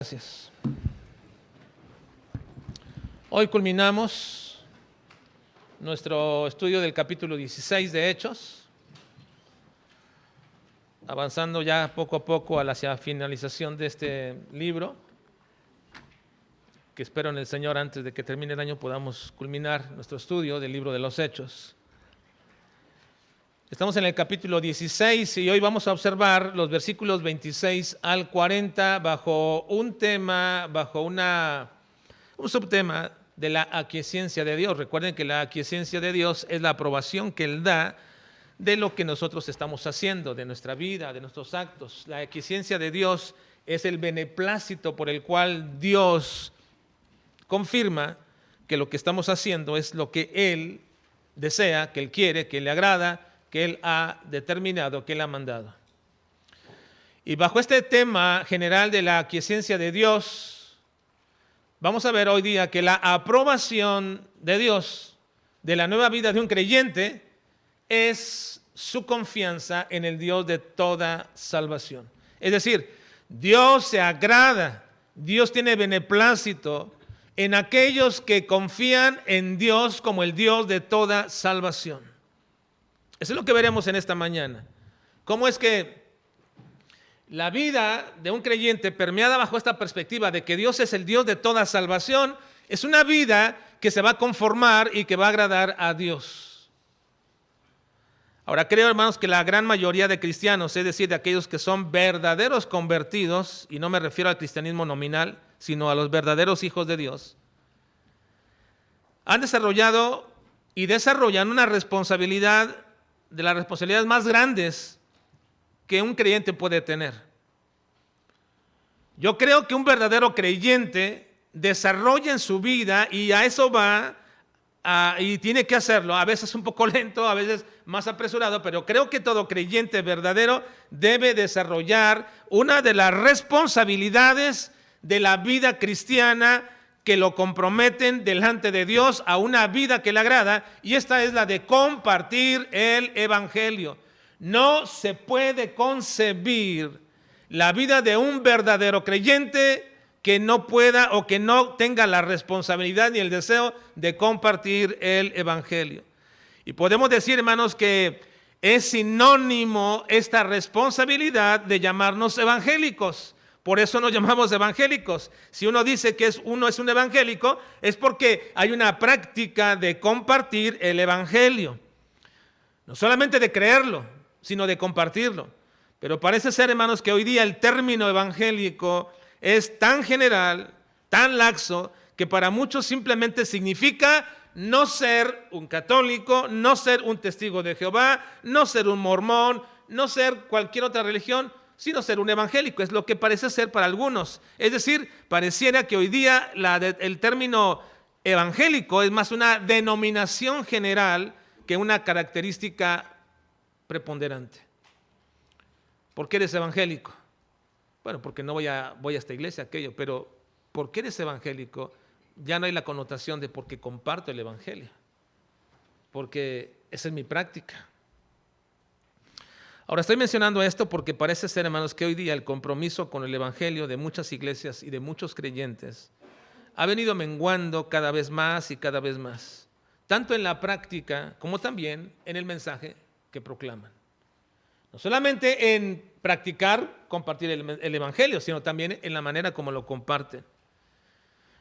Gracias. Hoy culminamos nuestro estudio del capítulo 16 de Hechos, avanzando ya poco a poco hacia la finalización de este libro, que espero en el Señor antes de que termine el año podamos culminar nuestro estudio del libro de los Hechos. Estamos en el capítulo 16 y hoy vamos a observar los versículos 26 al 40 bajo un tema, bajo un subtema de la aquiescencia de Dios. Recuerden que la aquiescencia de Dios es la aprobación que Él da de lo que nosotros estamos haciendo, de nuestra vida, de nuestros actos. La aquiescencia de Dios es el beneplácito por el cual Dios confirma que lo que estamos haciendo es lo que Él desea, que Él quiere, que le agrada, que Él ha determinado, que Él ha mandado. Y bajo este tema general de la aquiescencia de Dios, vamos a ver hoy día que la aprobación de Dios de la nueva vida de un creyente es su confianza en el Dios de toda salvación. Es decir, Dios se agrada, Dios tiene beneplácito en aquellos que confían en Dios como el Dios de toda salvación. Eso es lo que veremos en esta mañana. Cómo es que la vida de un creyente permeada bajo esta perspectiva de que Dios es el Dios de toda salvación, es una vida que se va a conformar y que va a agradar a Dios. Ahora creo, hermanos, que la gran mayoría de cristianos, es decir, de aquellos que son verdaderos convertidos, y no me refiero al cristianismo nominal, sino a los verdaderos hijos de Dios, han desarrollado y desarrollan una responsabilidad de las responsabilidades más grandes que un creyente puede tener. Yo creo que un verdadero creyente desarrolla en su vida y a eso va y tiene que hacerlo, a veces un poco lento, a veces más apresurado, pero creo que todo creyente verdadero debe desarrollar una de las responsabilidades de la vida cristiana que lo comprometen delante de Dios a una vida que le agrada, y esta es la de compartir el evangelio. No se puede concebir la vida de un verdadero creyente que no pueda o que no tenga la responsabilidad ni el deseo de compartir el evangelio. Y podemos decir, hermanos, que es sinónimo esta responsabilidad de llamarnos evangélicos. Por eso nos llamamos evangélicos. Si uno dice que uno es un evangélico, es porque hay una práctica de compartir el evangelio. No solamente de creerlo, sino de compartirlo. Pero parece ser, hermanos, que hoy día el término evangélico es tan general, tan laxo, que para muchos simplemente significa no ser un católico, no ser un testigo de Jehová, no ser un mormón, no ser cualquier otra religión, sino ser un evangélico. Es lo que parece ser para algunos. Es decir, pareciera que hoy día el término evangélico es más una denominación general que una característica preponderante. ¿Por qué eres evangélico? Bueno, porque no voy a esta iglesia, aquello, pero ¿por qué eres evangélico? Ya no hay la connotación de porque comparto el evangelio, porque esa es mi práctica. Ahora estoy mencionando esto porque parece ser, hermanos, que hoy día el compromiso con el evangelio de muchas iglesias y de muchos creyentes ha venido menguando cada vez más y cada vez más, tanto en la práctica como también en el mensaje que proclaman. No solamente en practicar, compartir el evangelio, sino también en la manera como lo comparten.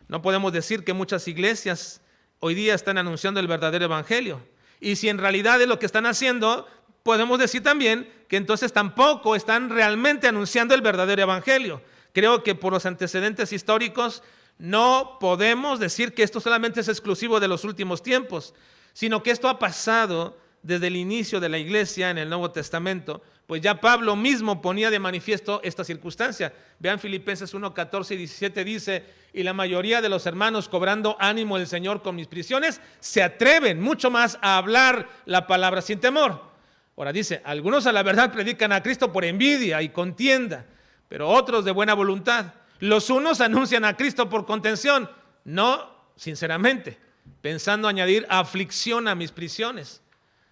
No podemos decir que muchas iglesias hoy día están anunciando el verdadero evangelio. Y si en realidad es lo que están haciendo, podemos decir también que entonces tampoco están realmente anunciando el verdadero evangelio. Creo que por los antecedentes históricos no podemos decir que esto solamente es exclusivo de los últimos tiempos, sino que esto ha pasado desde el inicio de la iglesia en el Nuevo Testamento, pues ya Pablo mismo ponía de manifiesto esta circunstancia. Vean Filipenses 1, 14 y 17 dice: y la mayoría de los hermanos, cobrando ánimo del Señor con mis prisiones, se atreven mucho más a hablar la palabra sin temor. Ahora dice, algunos a la verdad predican a Cristo por envidia y contienda, pero otros de buena voluntad. Los unos anuncian a Cristo por contención, no sinceramente, pensando añadir aflicción a mis prisiones.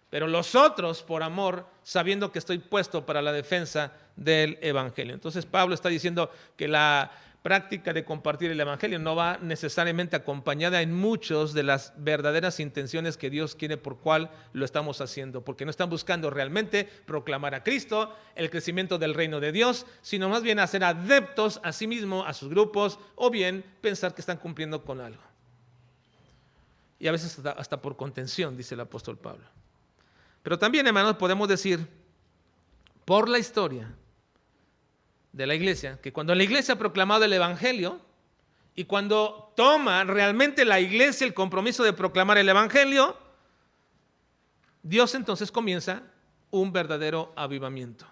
Pero los otros por amor, sabiendo que estoy puesto para la defensa del evangelio. Entonces Pablo está diciendo que la práctica de compartir el evangelio no va necesariamente acompañada en muchos de las verdaderas intenciones que Dios quiere por cual lo estamos haciendo, porque no están buscando realmente proclamar a Cristo, el crecimiento del reino de Dios, sino más bien hacer adeptos a sí mismos, a sus grupos, o bien pensar que están cumpliendo con algo. Y a veces hasta por contención, dice el apóstol Pablo. Pero también, hermanos, podemos decir, por la historia de la iglesia, que cuando la iglesia ha proclamado el evangelio y cuando toma realmente la iglesia el compromiso de proclamar el evangelio, Dios entonces comienza un verdadero avivamiento.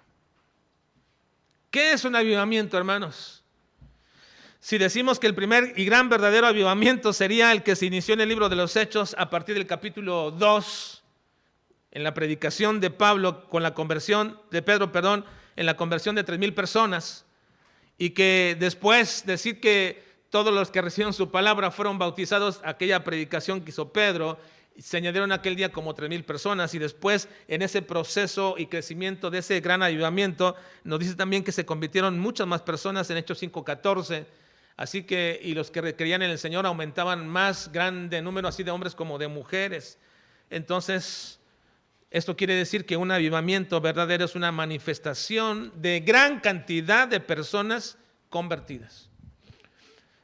¿Qué es un avivamiento, hermanos? Si decimos que el primer y gran verdadero avivamiento sería el que se inició en el libro de los Hechos a partir del capítulo 2, en la predicación de Pablo con la conversión de Pedro, en la conversión de 3,000 personas, y que después decir que todos los que recibieron su palabra fueron bautizados, aquella predicación que hizo Pedro, se añadieron aquel día como 3,000 personas, y después en ese proceso y crecimiento de ese gran avivamiento, nos dice también que se convirtieron muchas más personas en Hechos 5:14, así que, y los que creían en el Señor aumentaban más grande número así de hombres como de mujeres. Entonces, esto quiere decir que un avivamiento verdadero es una manifestación de gran cantidad de personas convertidas.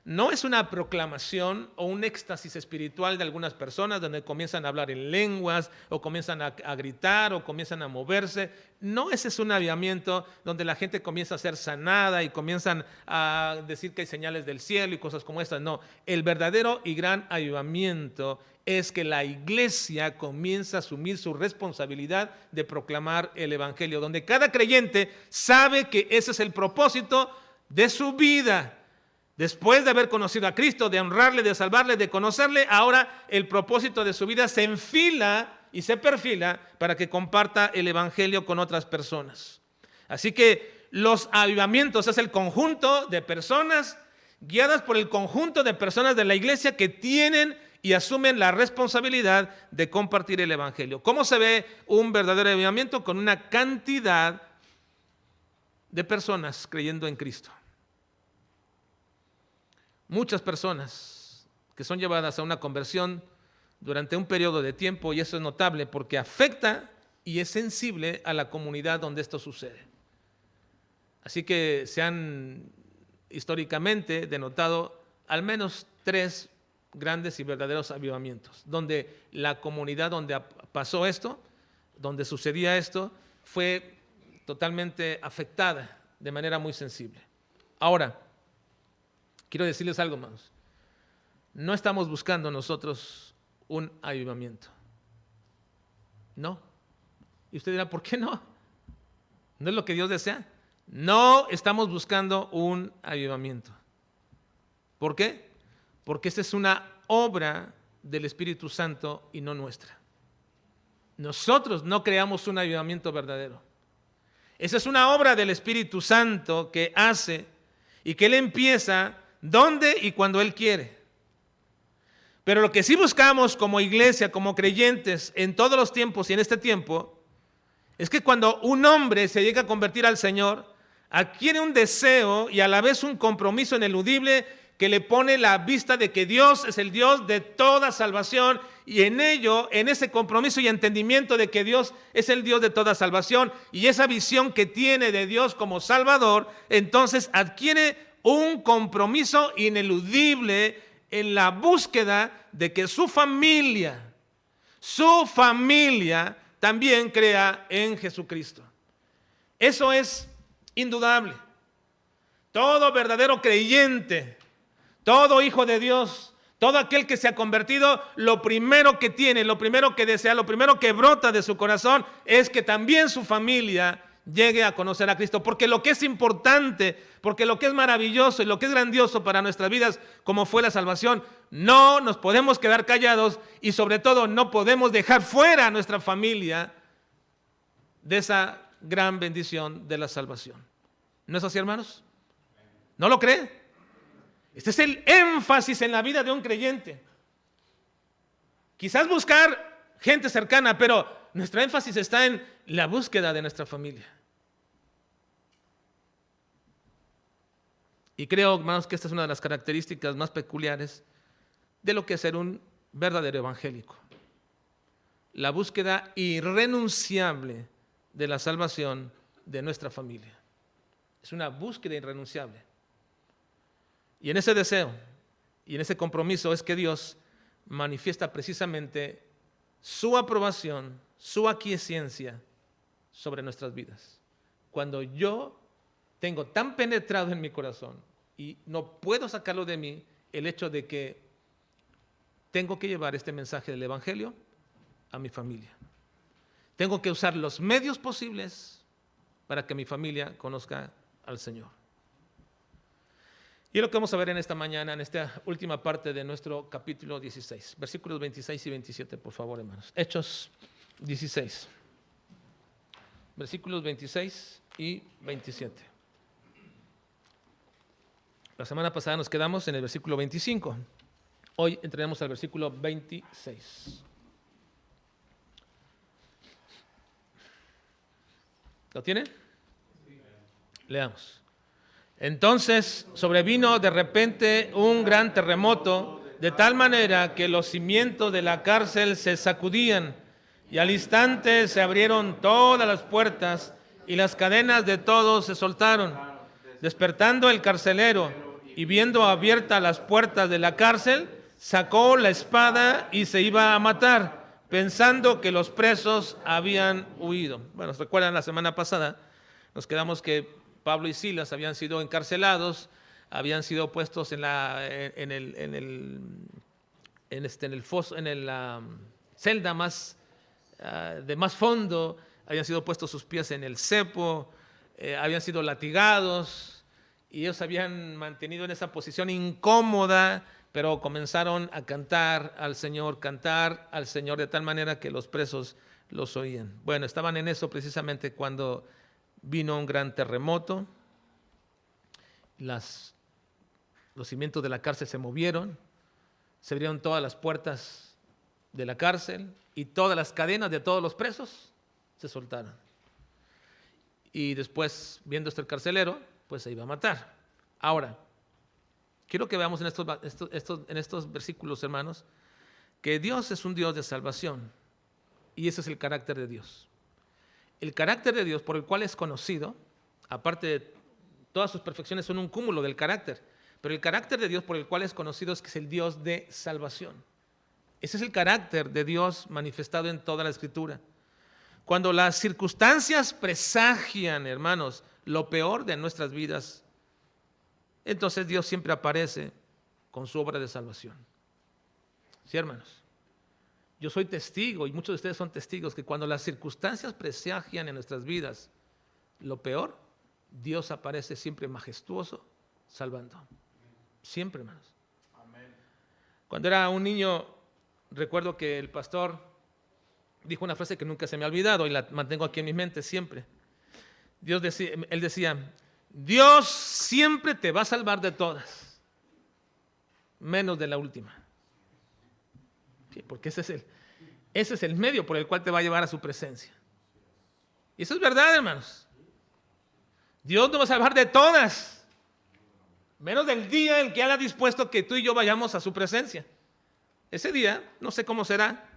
No es una proclamación o un éxtasis espiritual de algunas personas donde comienzan a hablar en lenguas o comienzan a gritar o comienzan a moverse. No, ese es un avivamiento donde la gente comienza a ser sanada y comienzan a decir que hay señales del cielo y cosas como estas. No, el verdadero y gran avivamiento es que la iglesia comienza a asumir su responsabilidad de proclamar el evangelio, donde cada creyente sabe que ese es el propósito de su vida. Después de haber conocido a Cristo, de honrarle, de salvarle, de conocerle, ahora el propósito de su vida se enfila y se perfila para que comparta el evangelio con otras personas. Así que los avivamientos es el conjunto de personas guiadas por el conjunto de personas de la iglesia que tienen y asumen la responsabilidad de compartir el evangelio. ¿Cómo se ve un verdadero avivamiento? Con una cantidad de personas creyendo en Cristo. Muchas personas que son llevadas a una conversión durante un periodo de tiempo, y eso es notable porque afecta y es sensible a la comunidad donde esto sucede. Así que se han históricamente denotado al menos 3 grandes y verdaderos avivamientos, donde la comunidad donde pasó esto, donde sucedía esto, fue totalmente afectada de manera muy sensible. Ahora, quiero decirles algo más. No estamos buscando nosotros un avivamiento. No. Y usted dirá, ¿por qué no? ¿No es lo que Dios desea? No estamos buscando un avivamiento. ¿Por qué? Porque esta es una obra del Espíritu Santo y no nuestra. Nosotros no creamos un avivamiento verdadero. Esa es una obra del Espíritu Santo que hace y que Él empieza donde y cuando Él quiere. Pero lo que sí buscamos como iglesia, como creyentes, en todos los tiempos y en este tiempo, es que cuando un hombre se llega a convertir al Señor, adquiere un deseo y a la vez un compromiso ineludible que le pone la vista de que Dios es el Dios de toda salvación, y en ello, en ese compromiso y entendimiento de que Dios es el Dios de toda salvación y esa visión que tiene de Dios como Salvador, entonces adquiere un compromiso ineludible en la búsqueda de que su familia también crea en Jesucristo. Eso es indudable. Todo verdadero creyente, todo hijo de Dios, todo aquel que se ha convertido, lo primero que tiene, lo primero que desea, lo primero que brota de su corazón es que también su familia llegue a conocer a Cristo, porque lo que es importante, porque lo que es maravilloso y lo que es grandioso para nuestras vidas, como fue la salvación, no nos podemos quedar callados y sobre todo no podemos dejar fuera a nuestra familia de esa gran bendición de la salvación. ¿No es así, hermanos? ¿No lo cree? Este es el énfasis en la vida de un creyente. Quizás buscar gente cercana, pero nuestro énfasis está en la búsqueda de nuestra familia. Y creo, hermanos, que esta es una de las características más peculiares de lo que es ser un verdadero evangélico. La búsqueda irrenunciable de la salvación de nuestra familia. Es una búsqueda irrenunciable. Y en ese deseo y en ese compromiso es que Dios manifiesta precisamente su aprobación, su aquiescencia sobre nuestras vidas. Cuando yo tengo tan penetrado en mi corazón y no puedo sacarlo de mí el hecho de que tengo que llevar este mensaje del Evangelio a mi familia. Tengo que usar los medios posibles para que mi familia conozca al Señor. Y es lo que vamos a ver en esta mañana, en esta última parte de nuestro capítulo 16, versículos 26 y 27, por favor, hermanos. Hechos 16, versículos 26 y 27. La semana pasada nos quedamos en el versículo 25. Hoy entraremos al versículo 26. ¿Lo tiene? Leamos. Entonces sobrevino de repente un gran terremoto, de tal manera que los cimientos de la cárcel se sacudían, y al instante se abrieron todas las puertas, y las cadenas de todos se soltaron. Despertando el carcelero, y viendo abiertas las puertas de la cárcel, sacó la espada y se iba a matar, pensando que los presos habían huido. Bueno, ¿se recuerdan la semana pasada? Nos quedamos que Pablo y Silas habían sido encarcelados, habían sido puestos en la celda más de más fondo, habían sido puestos sus pies en el cepo, habían sido latigados, y ellos habían mantenido en esa posición incómoda, pero comenzaron a cantar al Señor de tal manera que los presos los oían. Bueno, estaban en eso precisamente cuando vino un gran terremoto, los cimientos de la cárcel se movieron, se abrieron todas las puertas de la cárcel y todas las cadenas de todos los presos se soltaron. Y después, viendo esto el carcelero, pues se iba a matar. Ahora, quiero que veamos en estos versículos, hermanos, que Dios es un Dios de salvación y ese es el carácter de Dios. El carácter de Dios por el cual es conocido, aparte de todas sus perfecciones, son un cúmulo del carácter, pero el carácter de Dios por el cual es conocido es que es el Dios de salvación. Ese es el carácter de Dios manifestado en toda la Escritura. Cuando las circunstancias presagian, hermanos, lo peor de nuestras vidas, entonces Dios siempre aparece con su obra de salvación. ¿Sí, hermanos? Yo soy testigo, y muchos de ustedes son testigos, que cuando las circunstancias presagian en nuestras vidas lo peor, Dios aparece siempre majestuoso, salvando. Siempre, hermanos. Amén. Cuando era un niño, recuerdo que el pastor dijo una frase que nunca se me ha olvidado y la mantengo aquí en mi mente siempre. Él decía, Dios siempre te va a salvar de todas, menos de la última. Sí, porque ese es el medio por el cual te va a llevar a su presencia. Y eso es verdad, hermanos. Dios nos va a salvar de todas, menos del día en que Él ha dispuesto que tú y yo vayamos a su presencia. Ese día, no sé cómo será,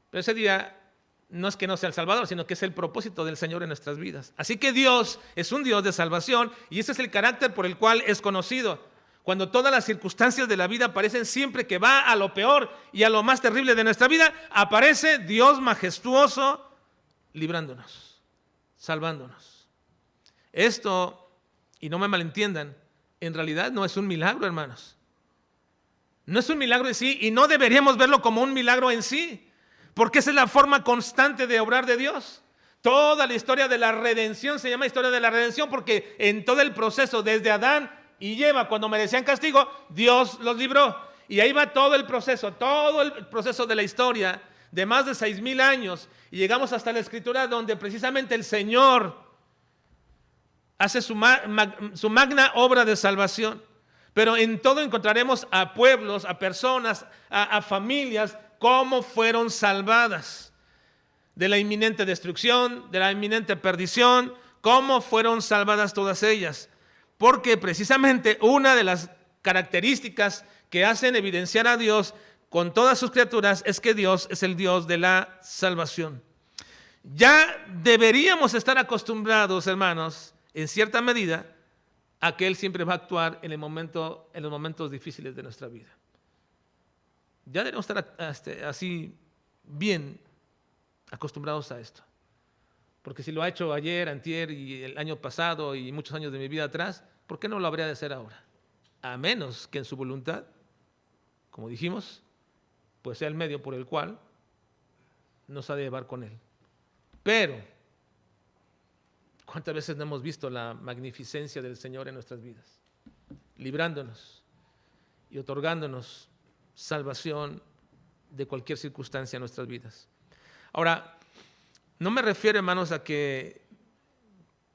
pero ese día no es que no sea el Salvador, sino que es el propósito del Señor en nuestras vidas. Así que Dios es un Dios de salvación y ese es el carácter por el cual es conocido. Cuando todas las circunstancias de la vida parecen siempre que va a lo peor y a lo más terrible de nuestra vida, aparece Dios majestuoso librándonos, salvándonos. Esto, y no me malentiendan, en realidad no es un milagro, hermanos. No es un milagro en sí y no deberíamos verlo como un milagro en sí, porque esa es la forma constante de obrar de Dios. Toda la historia de la redención se llama historia de la redención porque en todo el proceso, desde Adán y Eva, cuando merecían castigo, Dios los libró. Y ahí va todo el proceso de la historia de más de 6,000 años. Y llegamos hasta la Escritura donde precisamente el Señor hace su magna obra de salvación. Pero en todo encontraremos a pueblos, a personas, a familias, cómo fueron salvadas de la inminente destrucción, de la inminente perdición, cómo fueron salvadas todas ellas. porque precisamente una de las características que hacen evidenciar a Dios con todas sus criaturas es que Dios es el Dios de la salvación. Ya deberíamos estar acostumbrados, hermanos, en cierta medida, a que Él siempre va a actuar en los momentos difíciles de nuestra vida. Ya debemos estar así bien acostumbrados a esto. Porque si lo ha hecho ayer, antier y el año pasado y muchos años de mi vida atrás, ¿por qué no lo habría de hacer ahora? A menos que en su voluntad, como dijimos, pues sea el medio por el cual nos ha de llevar con Él. Pero, ¿cuántas veces no hemos visto la magnificencia del Señor en nuestras vidas? Librándonos y otorgándonos salvación de cualquier circunstancia en nuestras vidas. Ahora, no me refiero, hermanos, a que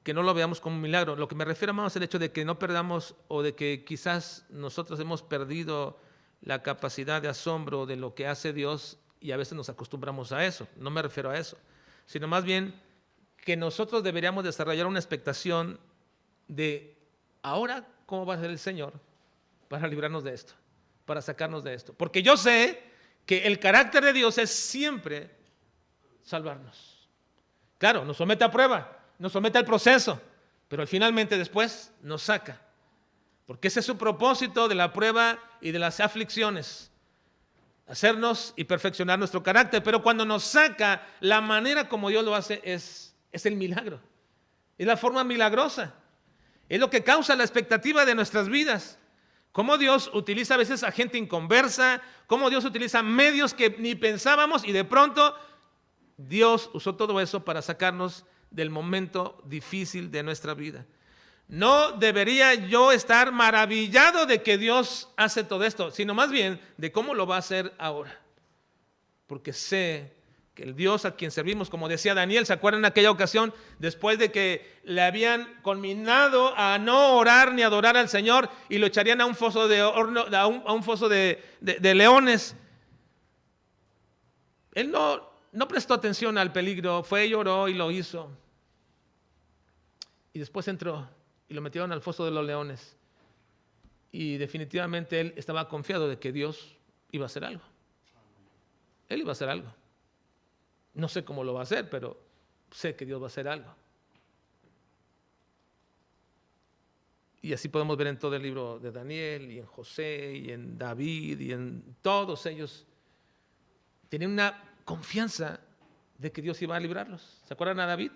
no lo veamos como un milagro. Lo que me refiero, hermanos, es el hecho de que no perdamos o de que quizás nosotros hemos perdido la capacidad de asombro de lo que hace Dios y a veces nos acostumbramos a eso. No me refiero a eso, sino más bien que nosotros deberíamos desarrollar una expectación de ahora cómo va a ser el Señor para librarnos de esto, para sacarnos de esto. Porque yo sé que el carácter de Dios es siempre salvarnos. Claro, nos somete a prueba, nos somete al proceso, pero finalmente después nos saca. Porque ese es su propósito de la prueba y de las aflicciones. Hacernos y perfeccionar nuestro carácter. Pero cuando nos saca, la manera como Dios lo hace es el milagro. Es la forma milagrosa. Es lo que causa la expectativa de nuestras vidas. Cómo Dios utiliza a veces a gente inconversa, cómo Dios utiliza medios que ni pensábamos y de pronto Dios usó todo eso para sacarnos del momento difícil de nuestra vida. No debería yo estar maravillado de que Dios hace todo esto, sino más bien de cómo lo va a hacer ahora. Porque sé que el Dios a quien servimos, como decía Daniel, ¿se acuerdan en aquella ocasión? Después de que le habían conminado a no orar ni adorar al Señor y lo echarían a un foso de horno, a un foso de leones. Él no prestó atención al peligro, fue, lloró y lo hizo. Y después entró y lo metieron al foso de los leones. Y definitivamente él estaba confiado de que Dios iba a hacer algo. Él iba a hacer algo. No sé cómo lo va a hacer, pero sé que Dios va a hacer algo. Y así podemos ver en todo el libro de Daniel, y en José, y en David, y en todos ellos. Tenían una confianza de que Dios iba a librarlos. ¿Se acuerdan a David?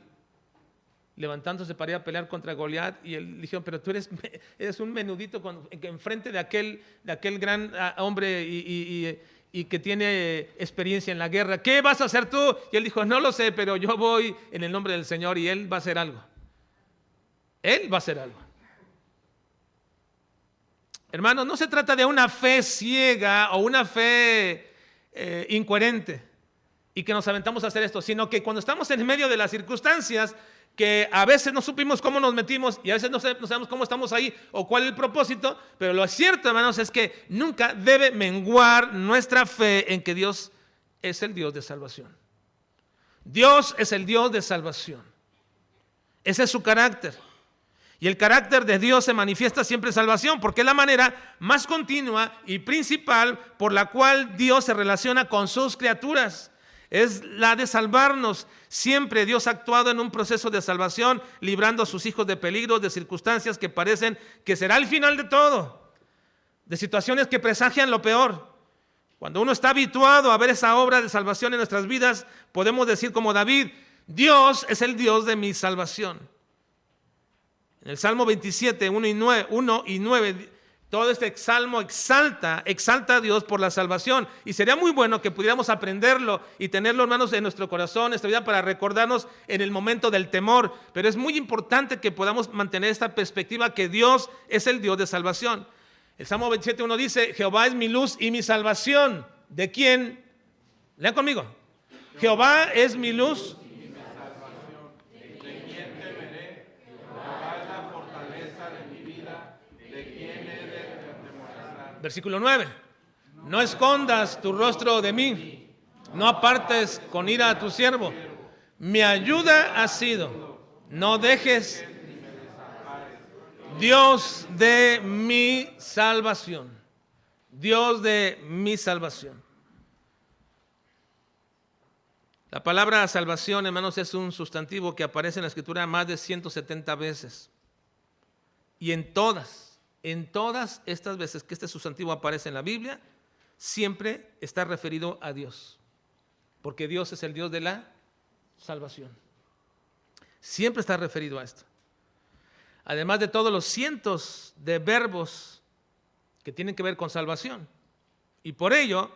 Levantándose para ir a pelear contra Goliat, y él dijeron, pero tú eres un menudito enfrente de aquel gran hombre y que tiene experiencia en la guerra. ¿Qué vas a hacer tú? Y él dijo, no lo sé, pero yo voy en el nombre del Señor y Él va a hacer algo. Él va a hacer algo. Hermanos, no se trata de una fe ciega o una fe incoherente y que nos aventamos a hacer esto, sino que cuando estamos en medio de las circunstancias, que a veces no supimos cómo nos metimos y a veces no sabemos cómo estamos ahí o cuál es el propósito, pero lo cierto, hermanos, es que nunca debe menguar nuestra fe en que Dios es el Dios de salvación. Dios es el Dios de salvación. Ese es su carácter. Y el carácter de Dios se manifiesta siempre en salvación, porque es la manera más continua y principal por la cual Dios se relaciona con sus criaturas. Es la de salvarnos. Siempre Dios ha actuado en un proceso de salvación, librando a sus hijos de peligros, de circunstancias que parecen que será el final de todo, de situaciones que presagian lo peor. Cuando uno está habituado a ver esa obra de salvación en nuestras vidas, podemos decir como David, Dios es el Dios de mi salvación. En el Salmo 27, 1 y 9, todo este salmo exalta a Dios por la salvación. Y sería muy bueno que pudiéramos aprenderlo y tenerlo, hermanos, en nuestro corazón, esta vida, para recordarnos en el momento del temor. Pero es muy importante que podamos mantener esta perspectiva que Dios es el Dios de salvación. El Salmo 27, 1 dice, Jehová es mi luz y mi salvación. ¿De quién? Lean conmigo. Jehová es mi luz. Versículo 9, no escondas tu rostro de mí, no apartes con ira a tu siervo. Mi ayuda ha sido, no dejes Dios de mi salvación. Dios de mi salvación. La palabra salvación, hermanos, es un sustantivo que aparece en la Escritura más de 170 veces. Y en todas estas veces que este sustantivo aparece en la Biblia, siempre está referido a Dios. Porque Dios es el Dios de la salvación. Siempre está referido a esto. Además de todos los cientos de verbos que tienen que ver con salvación. Y por ello,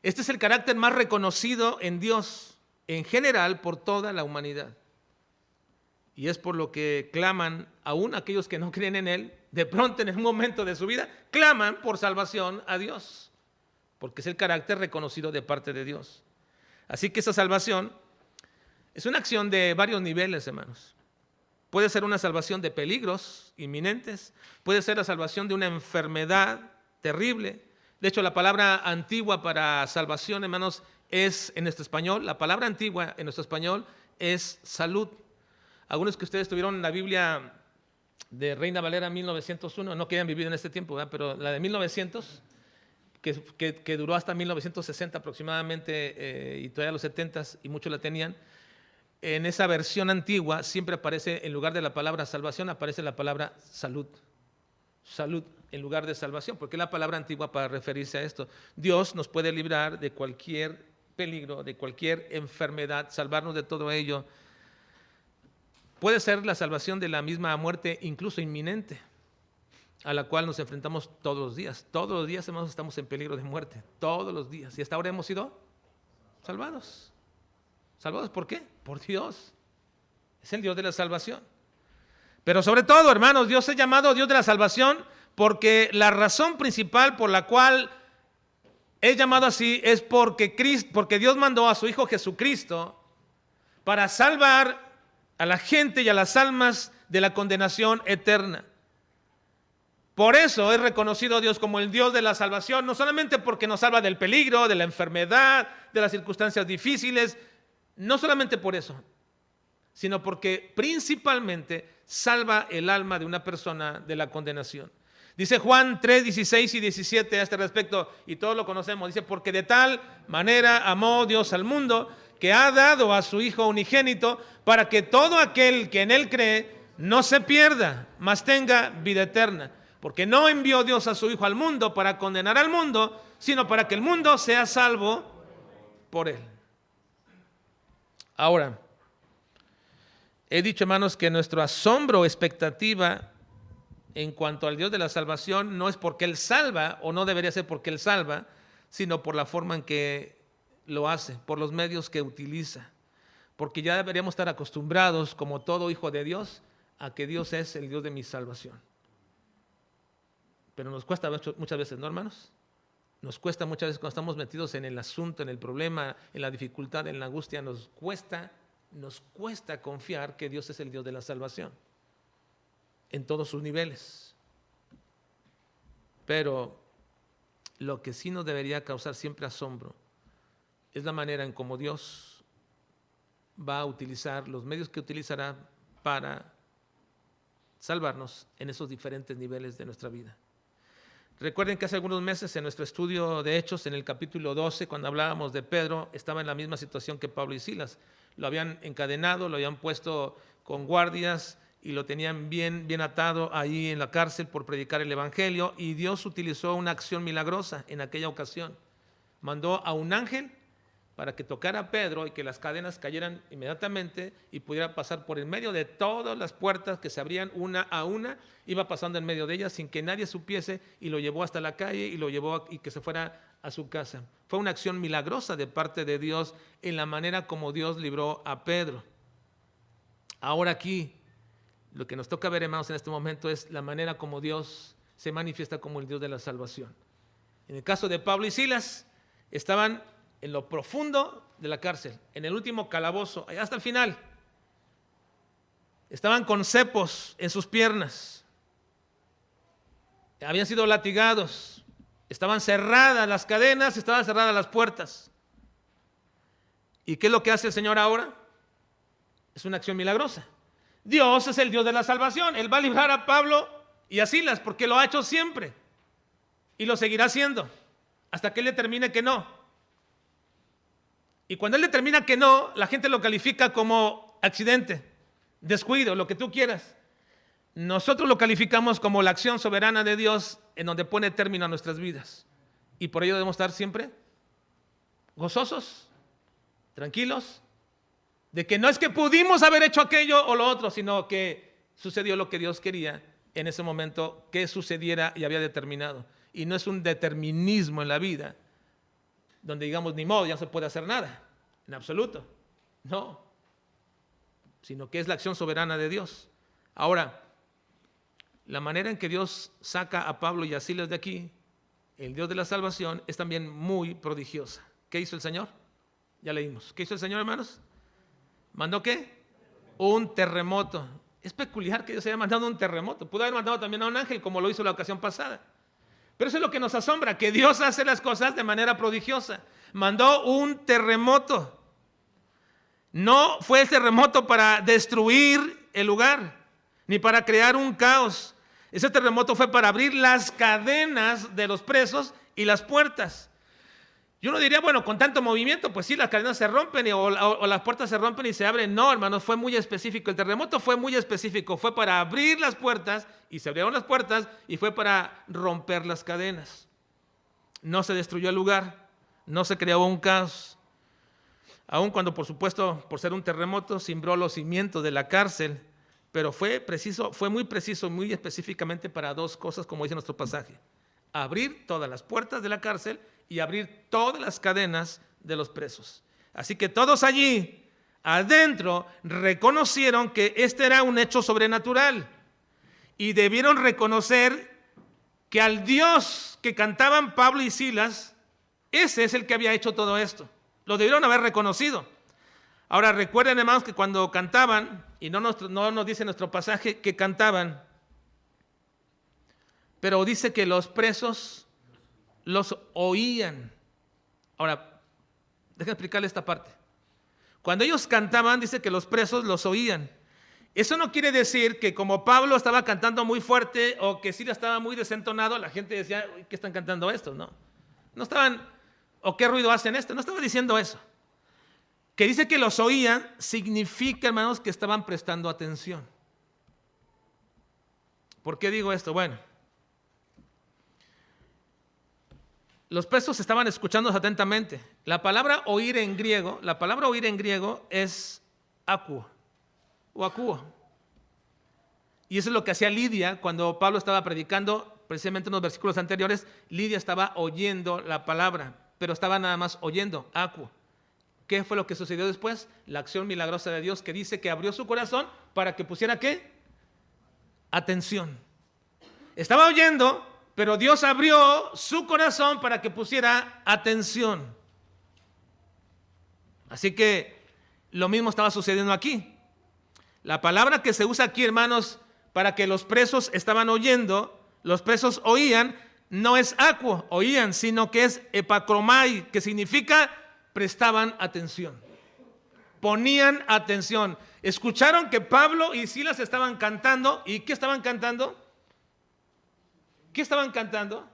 este es el carácter más reconocido en Dios en general por toda la humanidad. Y es por lo que claman, aún aquellos que no creen en Él, de pronto en un momento de su vida, claman por salvación a Dios, porque es el carácter reconocido de parte de Dios. Así que esa salvación es una acción de varios niveles, hermanos. Puede ser una salvación de peligros inminentes, puede ser la salvación de una enfermedad terrible. De hecho, la palabra antigua para salvación, hermanos, es en nuestro español, la palabra antigua en nuestro español es salud. Algunos que ustedes tuvieron la Biblia de Reina Valera 1901, no que hayan vivido en este tiempo, ¿verdad? Pero la de 1900, que duró hasta 1960 aproximadamente, y todavía los 70s, y muchos la tenían. En esa versión antigua siempre aparece, en lugar de la palabra salvación, aparece la palabra salud. Salud en lugar de salvación, porque es la palabra antigua para referirse a esto. Dios nos puede librar de cualquier peligro, de cualquier enfermedad, salvarnos de todo ello. Puede ser la salvación de la misma muerte, incluso inminente, a la cual nos enfrentamos todos los días. Todos los días, hermanos, estamos en peligro de muerte, todos los días. Y hasta ahora hemos sido salvados. ¿Salvados por qué? Por Dios. Es el Dios de la salvación. Pero sobre todo, hermanos, Dios es llamado Dios de la salvación porque la razón principal por la cual es llamado así es porque Dios mandó a su Hijo Jesucristo para salvar a la gente y a las almas de la condenación eterna. Por eso es reconocido Dios como el Dios de la salvación, no solamente porque nos salva del peligro, de la enfermedad, de las circunstancias difíciles, no solamente por eso, sino porque principalmente salva el alma de una persona de la condenación. Dice Juan 3, 16 y 17 a este respecto, y todos lo conocemos. Dice, porque de tal manera amó Dios al mundo, que ha dado a su Hijo unigénito, para que todo aquel que en Él cree no se pierda, mas tenga vida eterna. Porque no envió Dios a su Hijo al mundo para condenar al mundo, sino para que el mundo sea salvo por Él. Ahora, he dicho, hermanos, que nuestro asombro o expectativa en cuanto al Dios de la salvación no es porque Él salva, o no debería ser porque Él salva, sino por la forma en que lo hace, por los medios que utiliza. Porque ya deberíamos estar acostumbrados, como todo hijo de Dios, a que Dios es el Dios de mi salvación. Pero nos cuesta muchas veces, ¿no, hermanos? Nos cuesta muchas veces cuando estamos metidos en el asunto, en el problema, en la dificultad, en la angustia, nos cuesta confiar que Dios es el Dios de la salvación en todos sus niveles. Pero lo que sí nos debería causar siempre asombro es la manera en cómo Dios va a utilizar los medios que utilizará para salvarnos en esos diferentes niveles de nuestra vida. Recuerden que hace algunos meses en nuestro estudio de Hechos, en el capítulo 12, cuando hablábamos de Pedro, estaba en la misma situación que Pablo y Silas. Lo habían encadenado, lo habían puesto con guardias y lo tenían bien atado ahí en la cárcel por predicar el evangelio, y Dios utilizó una acción milagrosa en aquella ocasión. Mandó a un ángel para que tocara a Pedro y que las cadenas cayeran inmediatamente y pudiera pasar por en medio de todas las puertas que se abrían una a una, iba pasando en medio de ellas sin que nadie supiese, y lo llevó hasta la calle y lo llevó y que se fuera a su casa. Fue una acción milagrosa de parte de Dios en la manera como Dios libró a Pedro. Ahora aquí, lo que nos toca ver, hermanos, en este momento es la manera como Dios se manifiesta como el Dios de la salvación. En el caso de Pablo y Silas, estaban en lo profundo de la cárcel, en el último calabozo, allá hasta el final. Estaban con cepos en sus piernas, habían sido latigados, estaban cerradas las cadenas, estaban cerradas las puertas. ¿Y qué es lo que hace el Señor ahora? Es una acción milagrosa. Dios es el Dios de la salvación. Él va a librar a Pablo y a Silas, porque lo ha hecho siempre y lo seguirá haciendo hasta que él determine que no. Y cuando él determina que no, la gente lo califica como accidente, descuido, lo que tú quieras. Nosotros lo calificamos como la acción soberana de Dios en donde pone término a nuestras vidas. Y por ello debemos estar siempre gozosos, tranquilos, de que no es que pudimos haber hecho aquello o lo otro, sino que sucedió lo que Dios quería en ese momento que sucediera y había determinado. Y no es un determinismo en la vida, donde digamos, ni modo, ya no se puede hacer nada, en absoluto. No, sino que es la acción soberana de Dios. Ahora, la manera en que Dios saca a Pablo y a Silas de aquí, el Dios de la salvación, es también muy prodigiosa. ¿Qué hizo el Señor? Ya leímos. ¿Qué hizo el Señor, hermanos? ¿Mandó qué? Un terremoto. Es peculiar que Dios haya mandado un terremoto. Pudo haber mandado también a un ángel, como lo hizo la ocasión pasada. Pero eso es lo que nos asombra, que Dios hace las cosas de manera prodigiosa. Mandó un terremoto. No fue el terremoto para destruir el lugar, ni para crear un caos. Ese terremoto fue para abrir las cadenas de los presos y las puertas. Yo no diría, bueno, con tanto movimiento, pues sí, las cadenas se rompen o las puertas se rompen y se abren. No, hermanos, fue muy específico. El terremoto fue muy específico. Fue para abrir las puertas y se abrieron las puertas y fue para romper las cadenas. No se destruyó el lugar, no se creó un caos. Aun cuando, por supuesto, por ser un terremoto, cimbró los cimientos de la cárcel, pero fue muy preciso, muy específicamente para dos cosas, como dice nuestro pasaje: abrir todas las puertas de la cárcel y abrir todas las cadenas de los presos. Así que todos allí, adentro, reconocieron que este era un hecho sobrenatural y debieron reconocer que al Dios que cantaban Pablo y Silas, ese es el que había hecho todo esto. Lo debieron haber reconocido. Ahora recuerden, hermanos, que cuando cantaban, y no nos dice nuestro pasaje que cantaban, pero dice que los presos los oían. Ahora, déjenme explicarle esta parte. Cuando ellos cantaban, dice que los presos los oían. Eso no quiere decir que como Pablo estaba cantando muy fuerte o que Silas estaba muy desentonado, la gente decía, ¿qué están cantando esto? No estaban, o qué ruido hacen esto. No estaba diciendo eso. Que dice que los oían significa, hermanos, que estaban prestando atención. ¿Por qué digo esto? Bueno, los presos estaban escuchando atentamente. La palabra oír en griego es akuo o akuo. Y eso es lo que hacía Lidia cuando Pablo estaba predicando, precisamente en los versículos anteriores. Lidia estaba oyendo la palabra, pero estaba nada más oyendo, akuo. ¿Qué fue lo que sucedió después? La acción milagrosa de Dios, que dice que abrió su corazón para que pusiera ¿qué? Atención. Estaba oyendo, pero Dios abrió su corazón para que pusiera atención. Así que lo mismo estaba sucediendo aquí. La palabra que se usa aquí, hermanos, para que los presos estaban oyendo, los presos oían, no es akuo, oían, sino que es epakromai, que significa prestaban atención, ponían atención. Escucharon que Pablo y Silas estaban cantando. ¿Y qué estaban cantando? ¿Qué estaban cantando?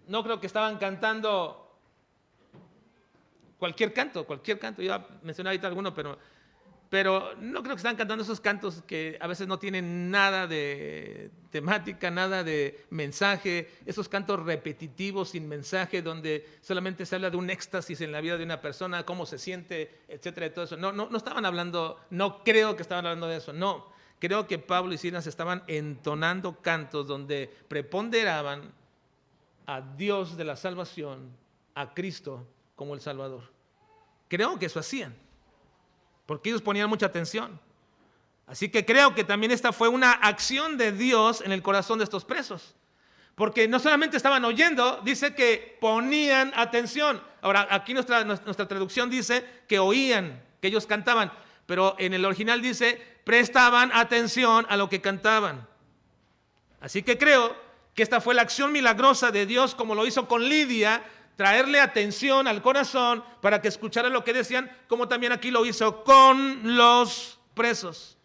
No creo que estaban cantando cualquier canto. Yo mencioné ahorita alguno, pero no creo que estaban cantando esos cantos que a veces no tienen nada de temática, nada de mensaje, esos cantos repetitivos sin mensaje, donde solamente se habla de un éxtasis en la vida de una persona, cómo se siente, etcétera, y todo eso. No estaban hablando, no creo que estaban hablando de eso, no. Creo que Pablo y Silas estaban entonando cantos donde preponderaban a Dios de la salvación, a Cristo como el Salvador. Creo que eso hacían, porque ellos ponían mucha atención. Así que creo que también esta fue una acción de Dios en el corazón de estos presos, porque no solamente estaban oyendo, dice que ponían atención. Ahora, aquí nuestra traducción dice que oían, que ellos cantaban, pero en el original dice prestaban atención a lo que cantaban. Así que creo que esta fue la acción milagrosa de Dios, como lo hizo con Lidia, traerle atención al corazón para que escuchara lo que decían, como también aquí lo hizo con los presos.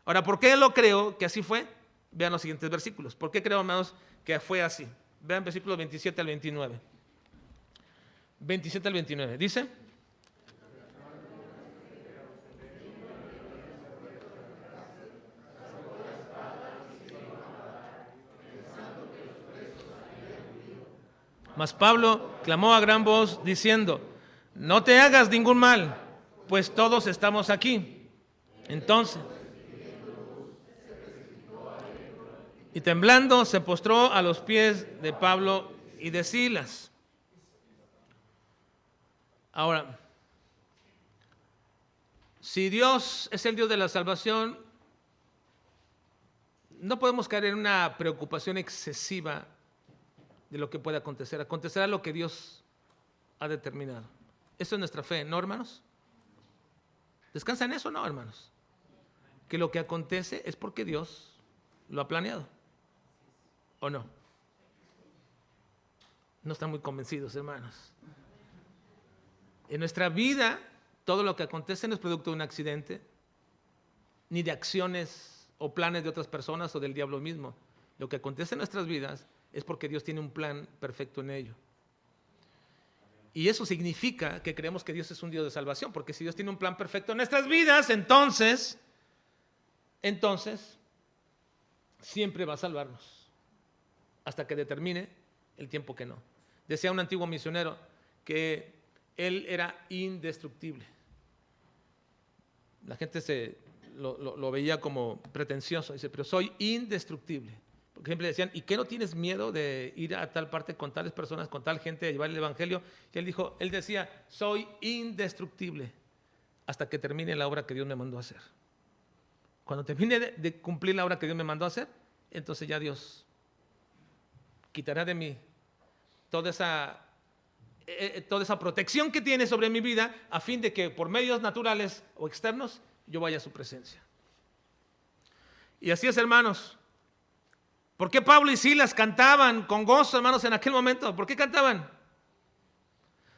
Ahora, ¿por qué lo creo que así fue? Vean los siguientes versículos. ¿Por qué creo, hermanos, que fue así? Vean versículos 27 al 29. 27 al 29. Dice: Mas Pablo clamó a gran voz diciendo: no te hagas ningún mal, pues todos estamos aquí. Entonces, y temblando se postró a los pies de Pablo y de Silas. Ahora, si Dios es el Dios de la salvación, no podemos caer en una preocupación excesiva de lo que puede acontecer. Acontecerá lo que Dios ha determinado. Eso es nuestra fe, ¿no, hermanos? ¿Descansa en eso, no, hermanos? Que lo que acontece es porque Dios lo ha planeado, ¿o no? No están muy convencidos, hermanos. En nuestra vida, todo lo que acontece no es producto de un accidente, ni de acciones o planes de otras personas o del diablo mismo. Lo que acontece en nuestras vidas es porque Dios tiene un plan perfecto en ello. Y eso significa que creemos que Dios es un Dios de salvación, porque si Dios tiene un plan perfecto en nuestras vidas, entonces siempre va a salvarnos, hasta que determine el tiempo que no. Decía un antiguo misionero que él era indestructible. La gente lo veía como pretencioso, dice, pero soy indestructible. Porque siempre le decían, ¿y qué no tienes miedo de ir a tal parte con tales personas, con tal gente, a llevar el evangelio? Y él decía, soy indestructible hasta que termine la obra que Dios me mandó a hacer. Cuando termine de cumplir la obra que Dios me mandó a hacer, entonces ya Dios quitará de mí toda esa protección que tiene sobre mi vida, a fin de que por medios naturales o externos yo vaya a su presencia. Y así es, hermanos. ¿Por qué Pablo y Silas cantaban con gozo, hermanos, en aquel momento? ¿Por qué cantaban?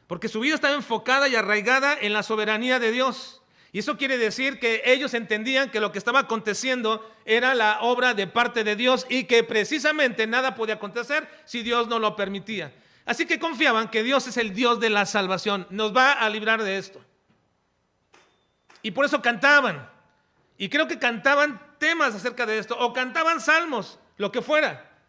Porque su vida estaba enfocada y arraigada en la soberanía de Dios. Y eso quiere decir que ellos entendían que lo que estaba aconteciendo era la obra de parte de Dios y que precisamente nada podía acontecer si Dios no lo permitía. Así que confiaban que Dios es el Dios de la salvación, nos va a librar de esto. Y por eso cantaban. Y creo que cantaban temas acerca de esto, o cantaban salmos, lo que fuera.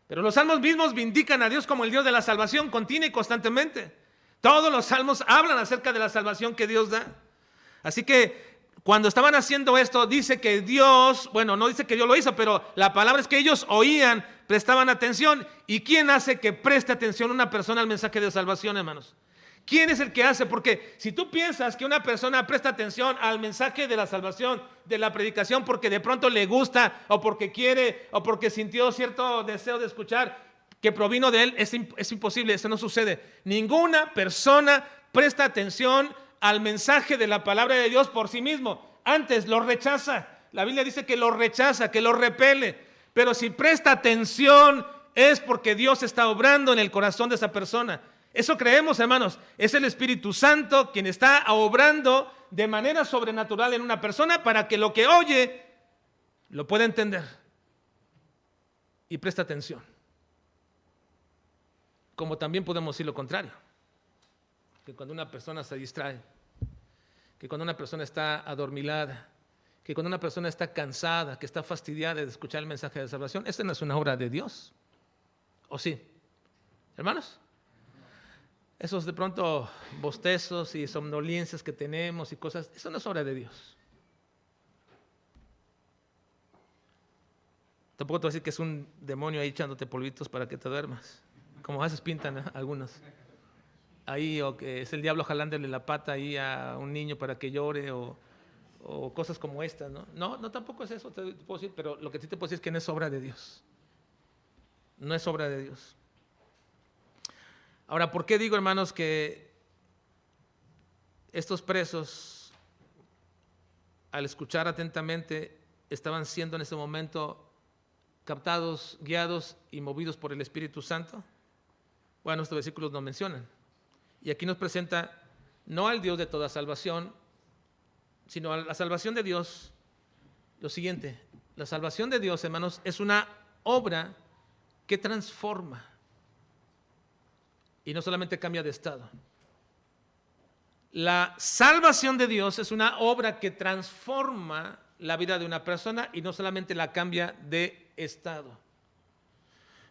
Pero los salmos mismos vindican a Dios como el Dios de la salvación continua y constantemente. Todos los salmos hablan acerca de la salvación que Dios da. Así que cuando estaban haciendo esto, dice que Dios, bueno, no dice que Dios lo hizo, pero la palabra es que ellos oían, prestaban atención. ¿Y quién hace que preste atención una persona al mensaje de salvación, hermanos? ¿Quién es el que hace? Porque si tú piensas que una persona presta atención al mensaje de la salvación, de la predicación, porque de pronto le gusta, o porque quiere, o porque sintió cierto deseo de escuchar, que provino de él, es imposible, eso no sucede. Ninguna persona presta atención al mensaje de la palabra de Dios por sí mismo. Antes lo rechaza. La Biblia dice que lo rechaza, que lo repele. Pero si presta atención es porque Dios está obrando en el corazón de esa persona. Eso creemos, hermanos. Es el Espíritu Santo quien está obrando de manera sobrenatural en una persona para que lo que oye lo pueda entender y presta atención. Como también podemos decir lo contrario, que cuando una persona se distrae, que cuando una persona está adormilada, que cuando una persona está cansada, que está fastidiada de escuchar el mensaje de salvación, esta no es una obra de Dios. ¿O sí? ¿Hermanos? Esos de pronto bostezos y somnolencias que tenemos y cosas, eso no es obra de Dios. Tampoco te voy a decir que es un demonio ahí echándote polvitos para que te duermas, como a veces pintan algunos. Ahí, o que es el diablo jalándole la pata ahí a un niño para que llore, o cosas como estas, ¿no? No, tampoco es eso, te puedo decir, pero lo que sí te puedo decir es que no es obra de Dios. No es obra de Dios. Ahora, ¿por qué digo, hermanos, que estos presos, al escuchar atentamente, estaban siendo en ese momento captados, guiados y movidos por el Espíritu Santo? Bueno, estos versículos nos mencionan. Y aquí nos presenta no al Dios de toda salvación, sino a la salvación de Dios, lo siguiente: La salvación de Dios, hermanos, es una obra que transforma y no solamente cambia de estado. La salvación de Dios es una obra que transforma la vida de una persona y no solamente la cambia de estado.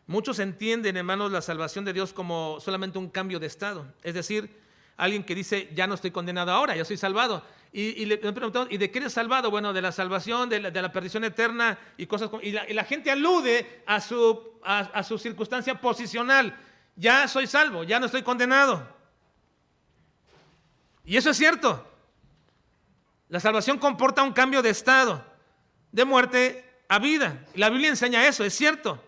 Muchos entienden, hermanos, la salvación de Dios como solamente un cambio de estado. Es decir, alguien que dice, ya no estoy condenado ahora, ya soy salvado. Y le preguntamos, ¿y de qué eres salvado? Bueno, de la salvación, de la perdición eterna y cosas. Y la gente alude a su circunstancia posicional. Ya soy salvo, ya no estoy condenado. Y eso es cierto. La salvación comporta un cambio de estado, de muerte a vida. La Biblia enseña eso, es cierto.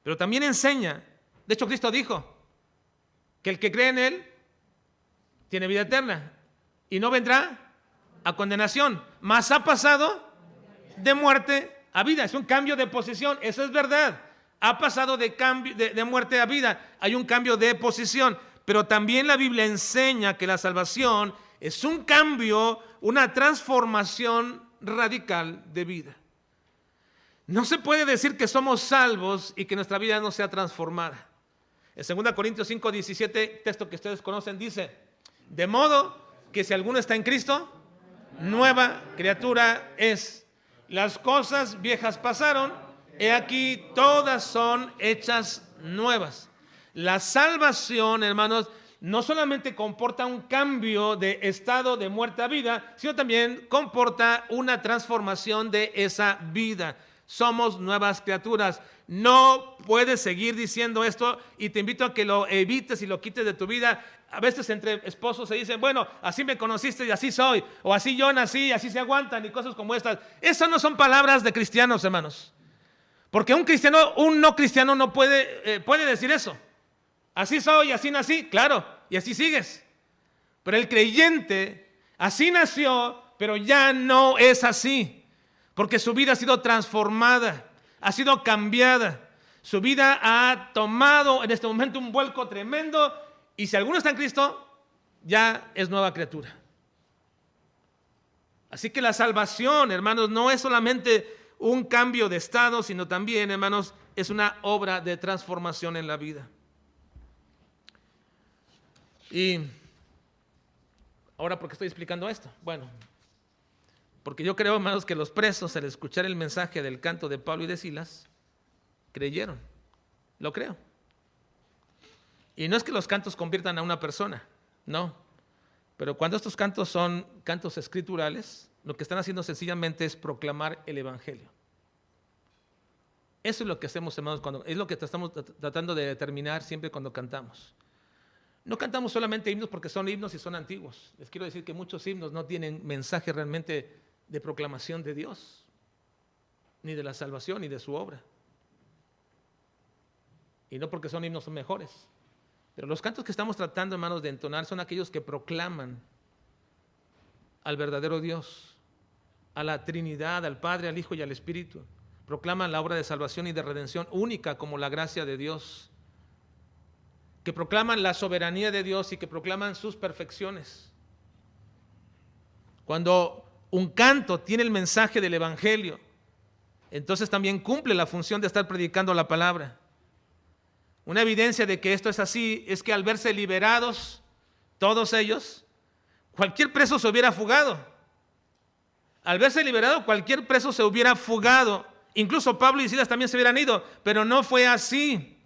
Pero también enseña, de hecho Cristo dijo, que el que cree en Él tiene vida eterna y no vendrá a condenación, mas ha pasado de muerte a vida. Es un cambio de posición, eso es verdad. Ha pasado de muerte a vida, hay un cambio de posición. Pero también la Biblia enseña que la salvación es un cambio, una transformación radical de vida. No se puede decir que somos salvos y que nuestra vida no sea transformada. En 2 Corintios 5:17, texto que ustedes conocen, dice, de modo que si alguno está en Cristo, nueva criatura es. Las cosas viejas pasaron, he aquí todas son hechas nuevas. La salvación, hermanos, no solamente comporta un cambio de estado de muerte a vida, sino también comporta una transformación de esa vida. Somos nuevas criaturas. No puedes seguir diciendo esto y te invito a que lo evites y lo quites de tu vida. A veces entre esposos se dicen, bueno, así me conociste y así soy, o así yo nací y así se aguantan y cosas como estas. Esas no son palabras de cristianos, hermanos. Porque un no cristiano no puede decir eso. Así soy, así nací, claro, y así sigues. Pero el creyente así nació, pero ya no es así. Porque su vida ha sido transformada, ha sido cambiada. Su vida ha tomado en este momento un vuelco tremendo. Y si alguno está en Cristo, ya es nueva criatura. Así que la salvación, hermanos, no es solamente un cambio de estado, sino también, hermanos, es una obra de transformación en la vida. Y ahora, ¿por qué estoy explicando esto? Bueno, porque yo creo, hermanos, que los presos, al escuchar el mensaje del canto de Pablo y de Silas, creyeron. Lo creo. Y no es que los cantos conviertan a una persona, no. Pero cuando estos cantos son cantos escriturales, lo que están haciendo sencillamente es proclamar el Evangelio. Eso es lo que hacemos, hermanos, es lo que estamos tratando de determinar siempre cuando cantamos. No cantamos solamente himnos porque son himnos y son antiguos. Les quiero decir que muchos himnos no tienen mensaje realmente de proclamación de Dios, ni de la salvación, ni de su obra. Y no porque son himnos son mejores. Pero los cantos que estamos tratando, hermanos, de entonar son aquellos que proclaman al verdadero Dios, a la Trinidad, al Padre, al Hijo y al Espíritu. Proclaman la obra de salvación y de redención única como la gracia de Dios, que proclaman la soberanía de Dios y que proclaman sus perfecciones. Cuando un canto tiene el mensaje del Evangelio, entonces también cumple la función de estar predicando la palabra. Una evidencia de que esto es así es que al verse liberados, todos ellos, cualquier preso se hubiera fugado. Al verse liberado, cualquier preso se hubiera fugado. Incluso Pablo y Silas también se hubieran ido, pero no fue así.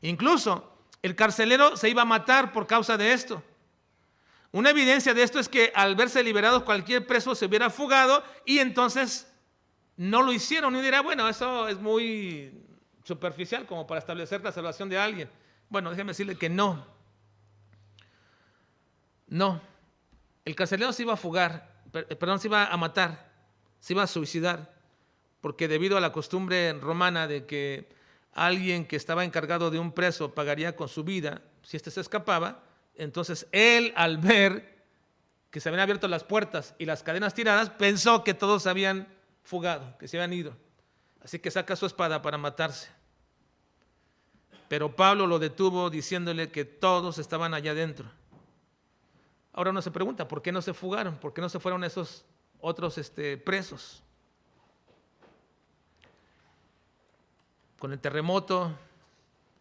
Incluso el carcelero se iba a matar por causa de esto. Una evidencia de esto es que al verse liberados, cualquier preso se hubiera fugado y entonces no lo hicieron. Y dirá, bueno, eso es muy superficial como para establecer la salvación de alguien. Bueno, déjeme decirle que no. No. El carcelero se iba a se iba a matar, se iba a suicidar, porque debido a la costumbre romana de que alguien que estaba encargado de un preso pagaría con su vida si éste se escapaba, entonces él, al ver que se habían abierto las puertas y las cadenas tiradas, pensó que todos se habían fugado, que se habían ido. Así que saca su espada para matarse. Pero Pablo lo detuvo diciéndole que todos estaban allá adentro. Ahora uno se pregunta, ¿por qué no se fugaron? ¿Por qué no se fueron esos otros presos. Con el terremoto,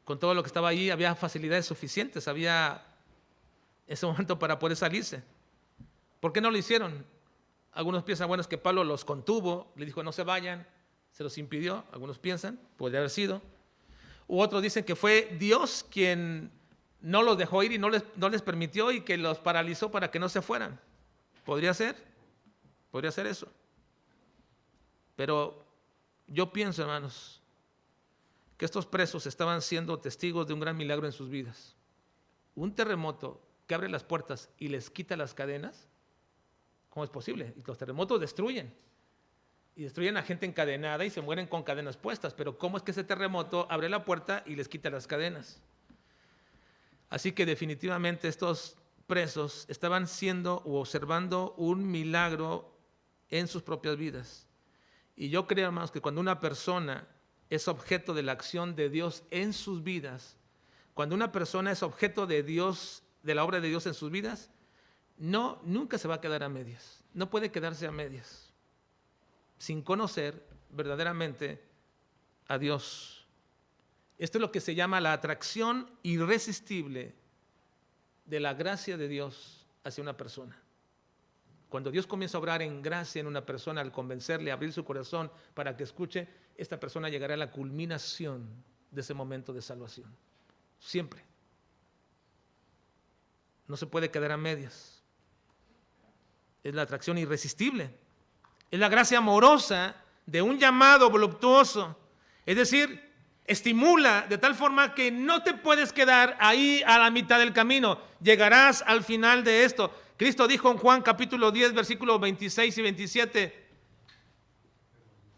con todo lo que estaba allí, había facilidades suficientes, había ese momento para poder salirse. ¿Por qué no lo hicieron? Algunos piensan, bueno, es que Pablo los contuvo, le dijo no se vayan, se los impidió. Algunos piensan, podría haber sido. U otros dicen que fue Dios quien no los dejó ir y no les permitió y que los paralizó para que no se fueran. Podría ser eso. Pero yo pienso, hermanos, que estos presos estaban siendo testigos de un gran milagro en sus vidas. Un terremoto que abre las puertas y les quita las cadenas, ¿cómo es posible? Los terremotos destruyen. Y destruyen a gente encadenada y se mueren con cadenas puestas. Pero ¿cómo es que ese terremoto abre la puerta y les quita las cadenas? Así que definitivamente estos presos estaban siendo u observando un milagro en sus propias vidas. Y yo creo, hermanos, que cuando una persona es objeto de la acción de Dios en sus vidas, cuando una persona es objeto de Dios, de la obra de Dios en sus vidas, nunca se va a quedar a medias. No puede quedarse a medias, sin conocer verdaderamente a Dios. Esto es lo que se llama la atracción irresistible de la gracia de Dios hacia una persona. Cuando Dios comienza a obrar en gracia en una persona, al convencerle, abrir su corazón para que escuche, esta persona llegará a la culminación de ese momento de salvación. Siempre. No se puede quedar a medias. Es la atracción irresistible. Es la gracia amorosa de un llamado voluptuoso. Es decir, estimula de tal forma que no te puedes quedar ahí a la mitad del camino. Llegarás al final de esto. Cristo dijo en Juan capítulo 10, versículos 26 y 27,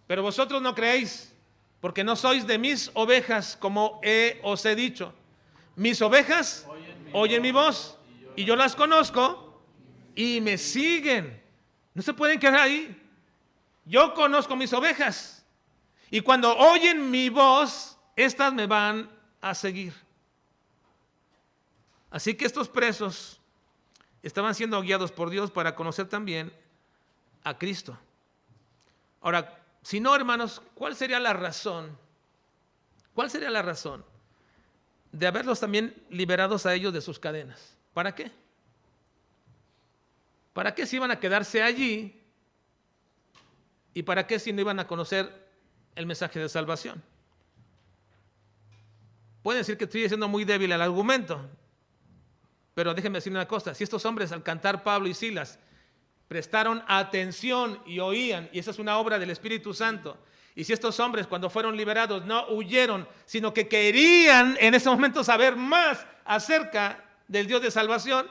pero vosotros no creéis, porque no sois de mis ovejas, como os he dicho. Mis ovejas oyen mi voz, y yo las conozco, y me siguen. No se pueden quedar ahí. Yo conozco mis ovejas, y cuando oyen mi voz, estas me van a seguir. Así que estos presos estaban siendo guiados por Dios para conocer también a Cristo. Ahora, si no, hermanos, ¿cuál sería la razón? ¿Cuál sería la razón de haberlos también liberados a ellos de sus cadenas? ¿Para qué? ¿Para qué si iban a quedarse allí? ¿Y para qué si no iban a conocer el mensaje de salvación? Pueden decir que estoy siendo muy débil el argumento, pero déjenme decir una cosa, si estos hombres al cantar Pablo y Silas prestaron atención y oían, y esa es una obra del Espíritu Santo, y si estos hombres cuando fueron liberados no huyeron, sino que querían en ese momento saber más acerca del Dios de salvación,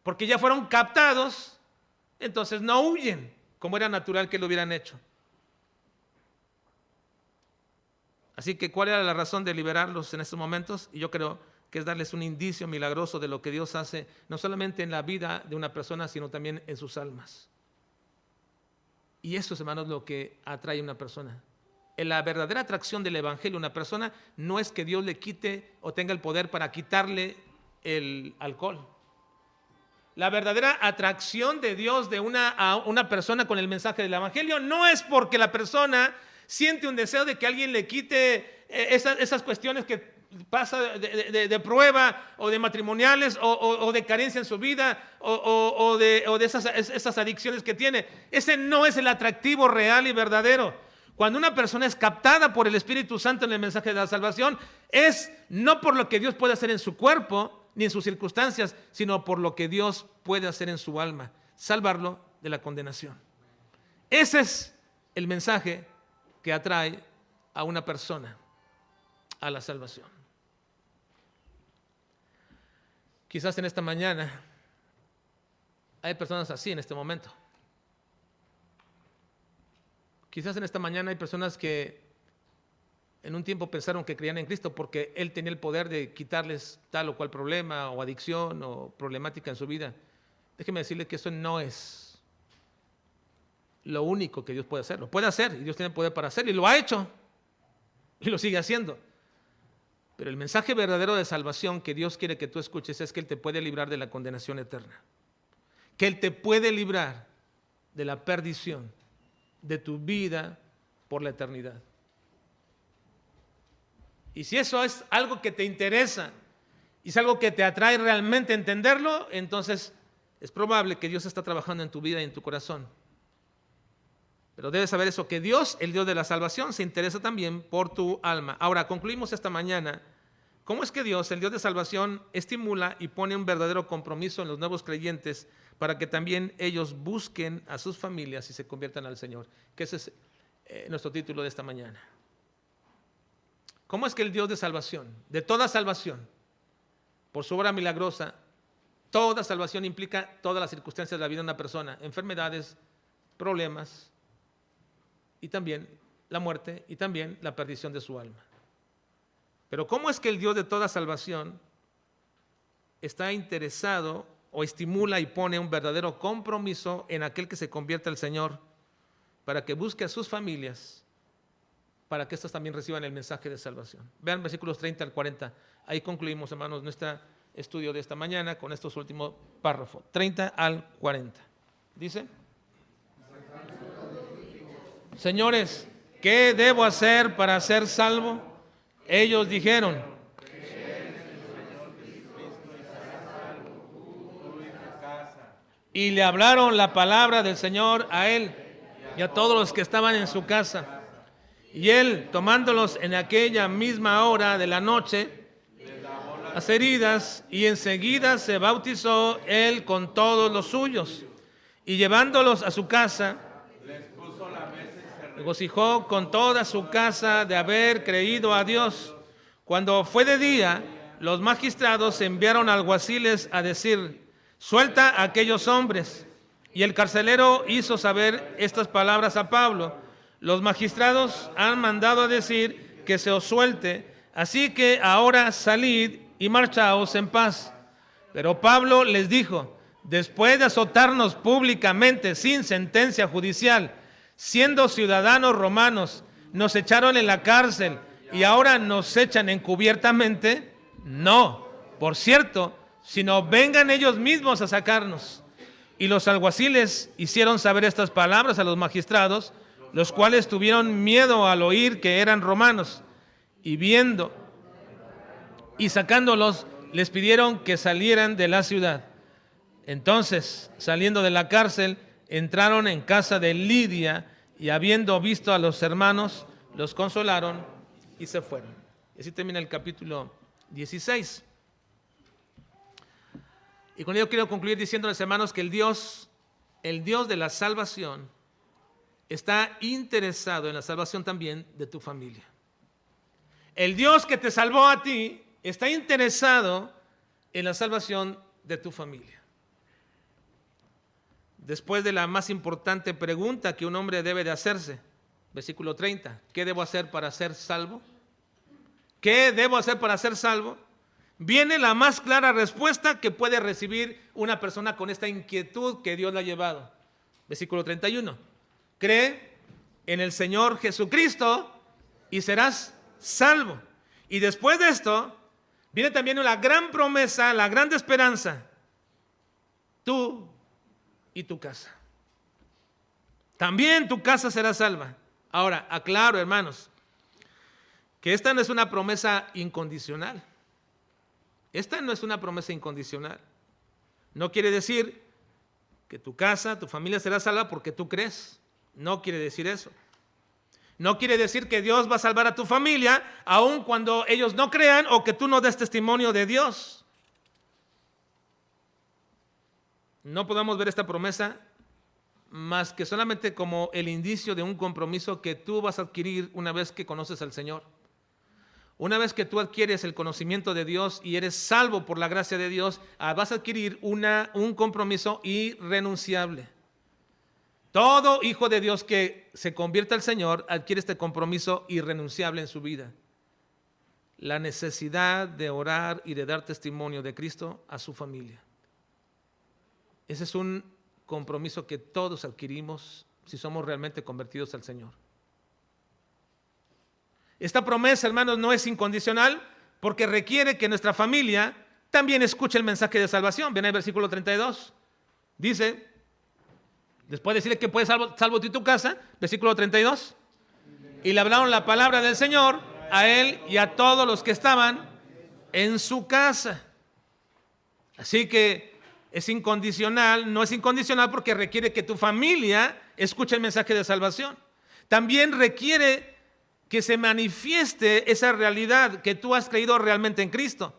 porque ya fueron captados, entonces no huyen, como era natural que lo hubieran hecho. Así que, ¿cuál era la razón de liberarlos en estos momentos? Y yo creo que es darles un indicio milagroso de lo que Dios hace, no solamente en la vida de una persona, sino también en sus almas. Y eso, hermanos, es lo que atrae a una persona. En la verdadera atracción del Evangelio a una persona no es que Dios le quite o tenga el poder para quitarle el alcohol. La verdadera atracción de Dios a una persona con el mensaje del Evangelio no es porque la persona siente un deseo de que alguien le quite esas cuestiones que pasa de prueba o de matrimoniales o de carencia en su vida o de esas adicciones que tiene. Ese no es el atractivo real y verdadero. Cuando una persona es captada por el Espíritu Santo en el mensaje de la salvación, es no por lo que Dios puede hacer en su cuerpo ni en sus circunstancias, sino por lo que Dios puede hacer en su alma, salvarlo de la condenación. Ese es el mensaje que atrae a una persona a la salvación. Quizás en esta mañana hay personas así en este momento. Quizás en esta mañana hay personas que en un tiempo pensaron que creían en Cristo porque Él tenía el poder de quitarles tal o cual problema o adicción o problemática en su vida. Déjeme decirle que eso no es lo único que Dios puede hacer. Lo puede hacer y Dios tiene el poder para hacerlo y lo ha hecho y lo sigue haciendo. Pero el mensaje verdadero de salvación que Dios quiere que tú escuches es que Él te puede librar de la condenación eterna. Que Él te puede librar de la perdición de tu vida por la eternidad. Y si eso es algo que te interesa y es algo que te atrae realmente entenderlo, entonces es probable que Dios está trabajando en tu vida y en tu corazón. Pero debes saber eso, que Dios, el Dios de la salvación, se interesa también por tu alma. Ahora, concluimos esta mañana. ¿Cómo es que Dios, el Dios de salvación, estimula y pone un verdadero compromiso en los nuevos creyentes para que también ellos busquen a sus familias y se conviertan al Señor? Que ese es nuestro título de esta mañana. ¿Cómo es que el Dios de salvación, de toda salvación, por su obra milagrosa, toda salvación implica todas las circunstancias de la vida de una persona, enfermedades, problemas, y también la muerte, y también la perdición de su alma? Pero ¿cómo es que el Dios de toda salvación está interesado o estimula y pone un verdadero compromiso en aquel que se convierte al Señor para que busque a sus familias, para que éstas también reciban el mensaje de salvación? Vean versículos 30 al 40. Ahí concluimos, hermanos, nuestro estudio de esta mañana con estos últimos párrafos, 30 al 40. Dice: Señores, ¿qué debo hacer para ser salvo? Ellos dijeron: y le hablaron la palabra del Señor a él y a todos los que estaban en su casa. Y él, tomándolos en aquella misma hora de la noche, las heridas, y enseguida se bautizó él con todos los suyos. Y llevándolos a su casa, regocijó con toda su casa de haber creído a Dios. Cuando fue de día, los magistrados enviaron alguaciles a decir: suelta a aquellos hombres. Y el carcelero hizo saber estas palabras a Pablo: los magistrados han mandado a decir que se os suelte, así que ahora salid y marchaos en paz. Pero Pablo les dijo: después de azotarnos públicamente sin sentencia judicial, siendo ciudadanos romanos, nos echaron en la cárcel y ahora nos echan encubiertamente. No, por cierto, sino vengan ellos mismos a sacarnos. Y los alguaciles hicieron saber estas palabras a los magistrados, los cuales tuvieron miedo al oír que eran romanos, y viendo y sacándolos, les pidieron que salieran de la ciudad. Entonces, saliendo de la cárcel, entraron en casa de Lidia, y habiendo visto a los hermanos, los consolaron y se fueron. Y así termina el capítulo 16. Y con ello quiero concluir diciéndoles, hermanos, que el Dios de la salvación, está interesado en la salvación también de tu familia. El Dios que te salvó a ti está interesado en la salvación de tu familia. Después de la más importante pregunta que un hombre debe de hacerse, versículo 30, ¿qué debo hacer para ser salvo? ¿Qué debo hacer para ser salvo? Viene la más clara respuesta que puede recibir una persona con esta inquietud que Dios le ha llevado. Versículo 31. Cree en el Señor Jesucristo y serás salvo. Y después de esto, viene también la gran promesa, la gran esperanza. Tú y tu casa. También tu casa será salva. Ahora, aclaro, hermanos, que esta no es una promesa incondicional. Esta no es una promesa incondicional. No quiere decir que tu casa, tu familia será salva porque tú crees. No quiere decir eso. No quiere decir que Dios va a salvar a tu familia aun cuando ellos no crean o que tú no des testimonio de Dios. No podemos ver esta promesa más que solamente como el indicio de un compromiso que tú vas a adquirir una vez que conoces al Señor. Una vez que tú adquieres el conocimiento de Dios y eres salvo por la gracia de Dios, vas a adquirir un compromiso irrenunciable. Todo hijo de Dios que se convierte al Señor adquiere este compromiso irrenunciable en su vida. La necesidad de orar y de dar testimonio de Cristo a su familia. Ese es un compromiso que todos adquirimos si somos realmente convertidos al Señor. Esta promesa, hermanos, no es incondicional porque requiere que nuestra familia también escuche el mensaje de salvación. Ven al versículo 32. Dice: Después de decirle que puedes salvo tú y tu casa, versículo 32. Y le hablaron la palabra del Señor a él y a todos los que estaban en su casa. Así que es incondicional, no es incondicional porque requiere que tu familia escuche el mensaje de salvación. También requiere que se manifieste esa realidad que tú has creído realmente en Cristo.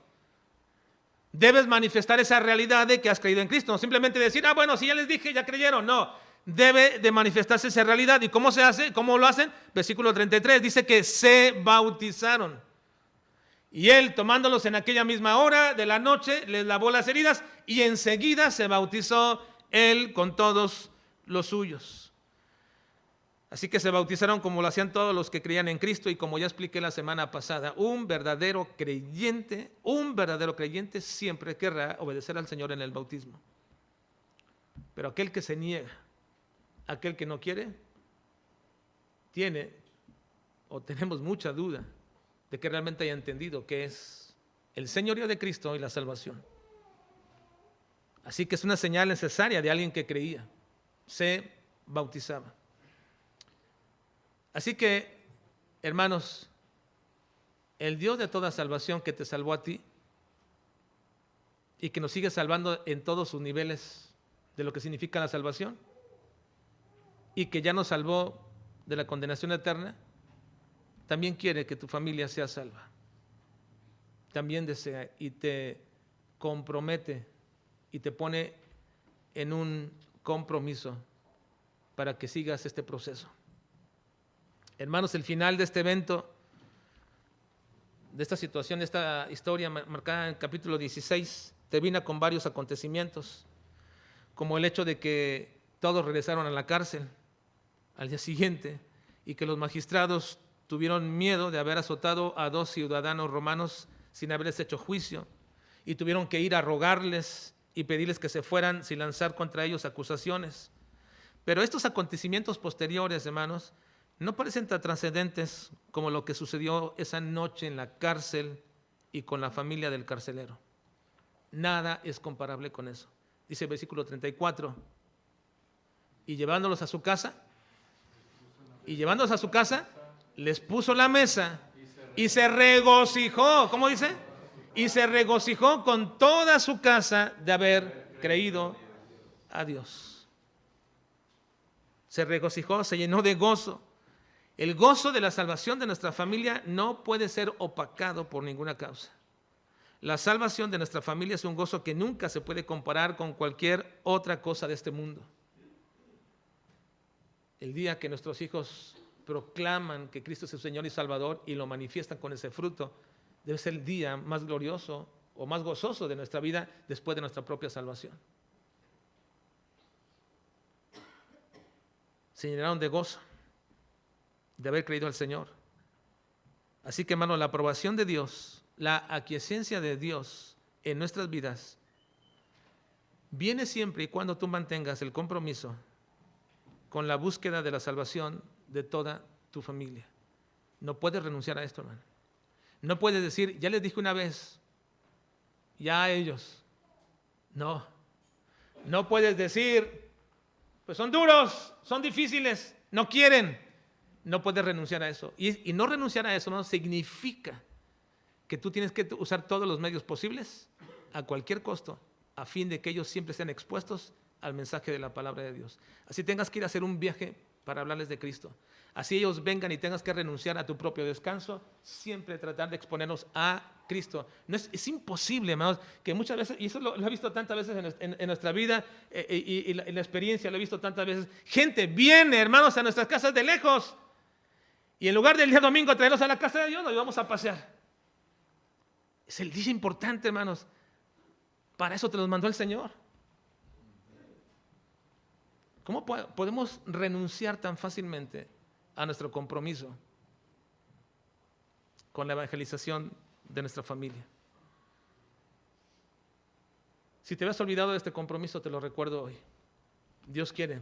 Debes manifestar esa realidad de que has creído en Cristo. No simplemente decir, bueno, si ya les dije, ya creyeron. No, debe de manifestarse esa realidad. ¿Y cómo se hace? ¿Cómo lo hacen? Versículo 33 dice que se bautizaron. Y él, tomándolos en aquella misma hora de la noche, les lavó las heridas y enseguida se bautizó él con todos los suyos. Así que se bautizaron como lo hacían todos los que creían en Cristo, y como ya expliqué la semana pasada, un verdadero creyente siempre querrá obedecer al Señor en el bautismo. Pero aquel que se niega, aquel que no quiere, tenemos mucha duda de que realmente haya entendido qué es el señorío de Cristo y la salvación. Así que es una señal necesaria de alguien que creía, se bautizaba. Así que, hermanos, el Dios de toda salvación que te salvó a ti y que nos sigue salvando en todos sus niveles de lo que significa la salvación y que ya nos salvó de la condenación eterna, también quiere que tu familia sea salva. También desea y te compromete y te pone en un compromiso para que sigas este proceso. Hermanos, el final de este evento, de esta situación, de esta historia marcada en el capítulo 16, termina con varios acontecimientos, como el hecho de que todos regresaron a la cárcel al día siguiente y que los magistrados tuvieron miedo de haber azotado a 2 ciudadanos romanos sin haberles hecho juicio y tuvieron que ir a rogarles y pedirles que se fueran sin lanzar contra ellos acusaciones. Pero estos acontecimientos posteriores, hermanos, no parecen tan trascendentes como lo que sucedió esa noche en la cárcel y con la familia del carcelero. Nada es comparable con eso. Dice el versículo 34, y llevándolos a su casa, les puso la mesa y se regocijó. ¿Cómo dice? Y se regocijó con toda su casa de haber creído a Dios. Se regocijó, se llenó de gozo. El gozo de la salvación de nuestra familia no puede ser opacado por ninguna causa. La salvación de nuestra familia es un gozo que nunca se puede comparar con cualquier otra cosa de este mundo. El día que nuestros hijos proclaman que Cristo es el Señor y Salvador y lo manifiestan con ese fruto, debe ser el día más glorioso o más gozoso de nuestra vida después de nuestra propia salvación. Se llenaron de gozo de haber creído al Señor. Así que, hermano, la aprobación de Dios, la aquiescencia de Dios en nuestras vidas viene siempre y cuando tú mantengas el compromiso con la búsqueda de la salvación de toda tu familia. No puedes renunciar a esto, hermano. No puedes decir, ya les dije una vez, ya a ellos. No. No puedes decir, pues son duros, son difíciles, no quieren. No puedes renunciar a eso. Y no renunciar a eso no significa que tú tienes que usar todos los medios posibles a cualquier costo a fin de que ellos siempre estén expuestos al mensaje de la palabra de Dios. Así tengas que ir a hacer un viaje para hablarles de Cristo. Así ellos vengan y tengas que renunciar a tu propio descanso, siempre tratar de exponernos a Cristo. No es imposible, hermanos, que muchas veces, y eso lo he visto tantas veces en nuestra vida y la experiencia lo he visto tantas veces, gente viene, hermanos, a nuestras casas de lejos. Y en lugar del día domingo traerlos a la casa de Dios, nos vamos a pasear. Es el día importante, hermanos. Para eso te los mandó el Señor. ¿Cómo podemos renunciar tan fácilmente a nuestro compromiso con la evangelización de nuestra familia? Si te habías olvidado de este compromiso, te lo recuerdo hoy. Dios quiere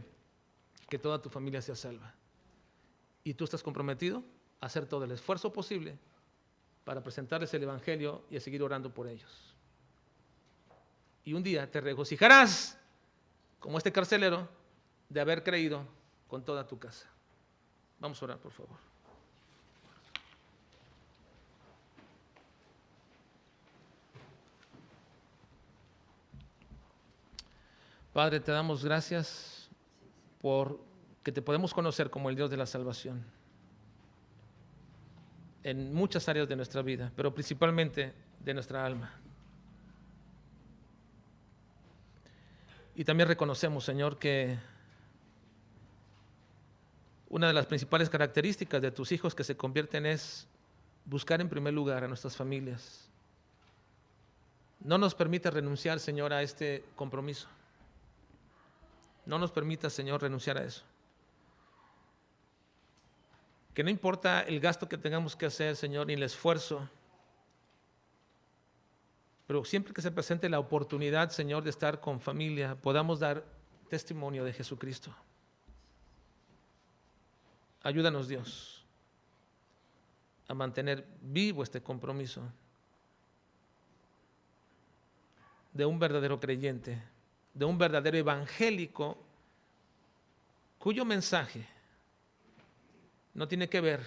que toda tu familia sea salva. Y tú estás comprometido a hacer todo el esfuerzo posible para presentarles el Evangelio y a seguir orando por ellos. Y un día te regocijarás, como este carcelero, de haber creído con toda tu casa. Vamos a orar, por favor. Padre, te damos gracias por que te podemos conocer como el Dios de la salvación en muchas áreas de nuestra vida, pero principalmente de nuestra alma. Y también reconocemos, Señor, que una de las principales características de tus hijos que se convierten es buscar en primer lugar a nuestras familias. No nos permita renunciar, Señor, a este compromiso. No nos permita, Señor, renunciar a eso. Que no importa el gasto que tengamos que hacer, Señor, ni el esfuerzo, pero siempre que se presente la oportunidad, Señor, de estar con familia, podamos dar testimonio de Jesucristo. Ayúdanos, Dios, a mantener vivo este compromiso de un verdadero creyente, de un verdadero evangélico, cuyo mensaje no tiene que ver,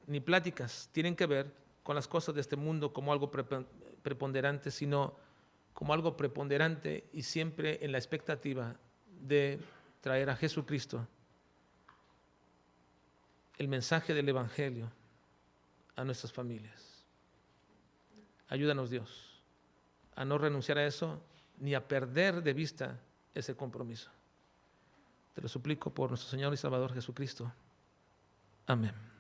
ni pláticas, tienen que ver con las cosas de este mundo como algo preponderante, sino como algo preponderante y siempre en la expectativa de traer a Jesucristo, el mensaje del Evangelio, a nuestras familias. Ayúdanos, Dios, a no renunciar a eso ni a perder de vista ese compromiso. Te lo suplico por nuestro Señor y Salvador Jesucristo. Amén.